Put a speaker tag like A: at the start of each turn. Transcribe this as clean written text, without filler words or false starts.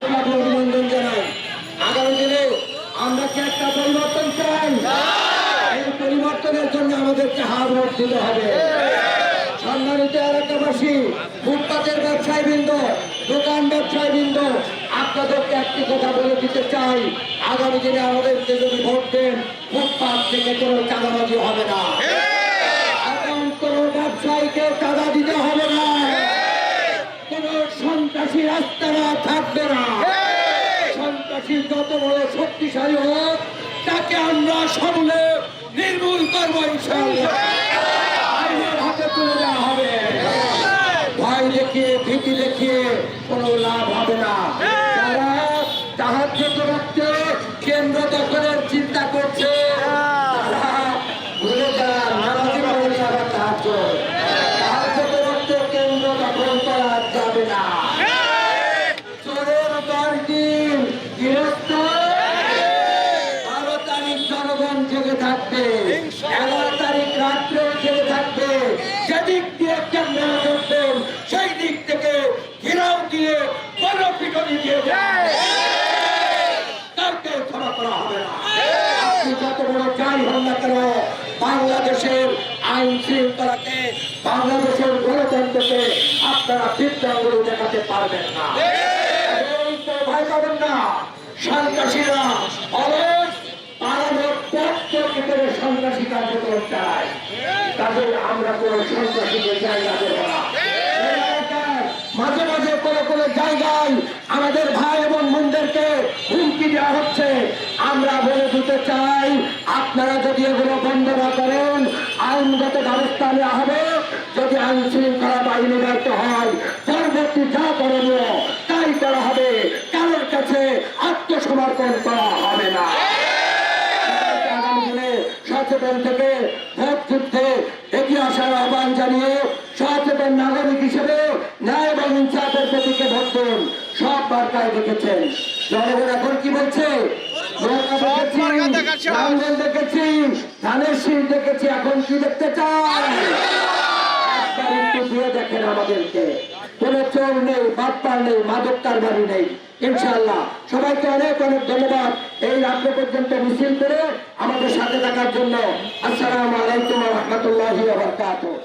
A: আন্তরিকভাবে অভিনন্দন জানাই। আগামী দিনে আমরা কি একটা পরিবর্তন চাই? এই পরিবর্তনের জন্য আমাদেরকে হাত দিতে হবে। সম্মানিত এলাকাবাসী, ফুটপাতের ব্যবসায়ীবৃন্দ, দোকান ব্যবসায়ীবৃন্দ, আপনাদেরকে একটি কথা বলে দিতে চাই, আগামী দিনে আমাদেরকে যদি ভোট দেন, ফুটপাত থেকে কোনো চাঁদাবাজি হবে না, এখন কোনো ব্যবসায়ীকে চাঁদা দিতে হবে না, কোনো সন্ত্রাসী রাস্তারা থাকবে না। সন্ত্রাসী যত বড় শক্তিশালী হোক, তাকে আমরা সমূলে নির্মূল করবো ইনশাআল্লাহ। আইনের হাতে তুলে দেওয়া হবে। ভয় দেখিয়ে, ভীতি দেখিয়ে কোনো লাভ হবে না। যারা তাহাজ্জুদ রাখতে কেন্দ্র দখলের চিন্তা করছে, তারা ভুলে যান নামাজি পড়লে আবার তাহাজ্জুদ রাখতে কেন্দ্র দখল করা যাবে না। চোরের দলটির গৃহস্থ 12 তারিখ জনগণ জেগে থাকবে, 11 তারিখ রাত্রে জেগে থাকবে। সেদিক দিয়ে কেন্দ্র করবেন, সেই দিক থেকে ঘিরাও দিয়ে গণপিটনি দিয়ে তাকে ক্ষমা করা হবে না। আপনি যত বড় যাই হন না কেন, বাংলাদেশের আইন শৃঙ্খলাকে, বাংলাদেশের গণতন্ত্রকে আপনারা বিদ্যাঙ্গুলি দেখাতে পারবেন না, ভয় পাবেন না। সন্ত্রাসীরা অলস পালানোর পথের ভিতরে সন্ত্রাসী কার্যক্রম চালায়, তাদের আমরা কোন সন্ত্রাসীদের জায়গা দেব না। মাঝে মাঝে কোনো কোনো জায়গায় আমাদের ভাই এবং বোনদেরকে হুমকি দেওয়া হচ্ছে। আমরা বলে দিতে চাই, আপনারা যদি এগুলো বন্ধ না করেন, আইনগত ব্যবস্থা নেওয়া হবে। যদি আইন শৃঙ্খলা বাহিনী ব্যর্থ হয়, পরবর্তী যা করণীয় তাই করা হবে। কারোর কাছে আত্মসমর্পণ করা হবে না। আগামী দিনে সচেতন থেকে ভোট যুদ্ধে এগিয়ে আসার আহ্বান জানিয়ে সচেতন নাগরিক হিসেবে ন্যায় এবং ইনসাফের প্রতীকে ভোট দেন। সব বার্তায় দেখেছেন জনগণ এখন কি বলছে, দেখেছি, ধানের শীষ দেখেছি, এখন কি দেখতে চাই? একটু দিয়ে দেখেন আমাদেরকে, কোন চোর নেই, বাটপার নেই, মাদক কারবারি নেই। ইনশাআল্লাহ সবাইকে অনেক অনেক ধন্যবাদ এই রাত্র পর্যন্ত মিছিল করে আমাদের সাথে থাকার জন্য। আসসালামু আলাইকুম ওয়া রাহমাতুল্লাহি ওয়া বারাকাতুহু।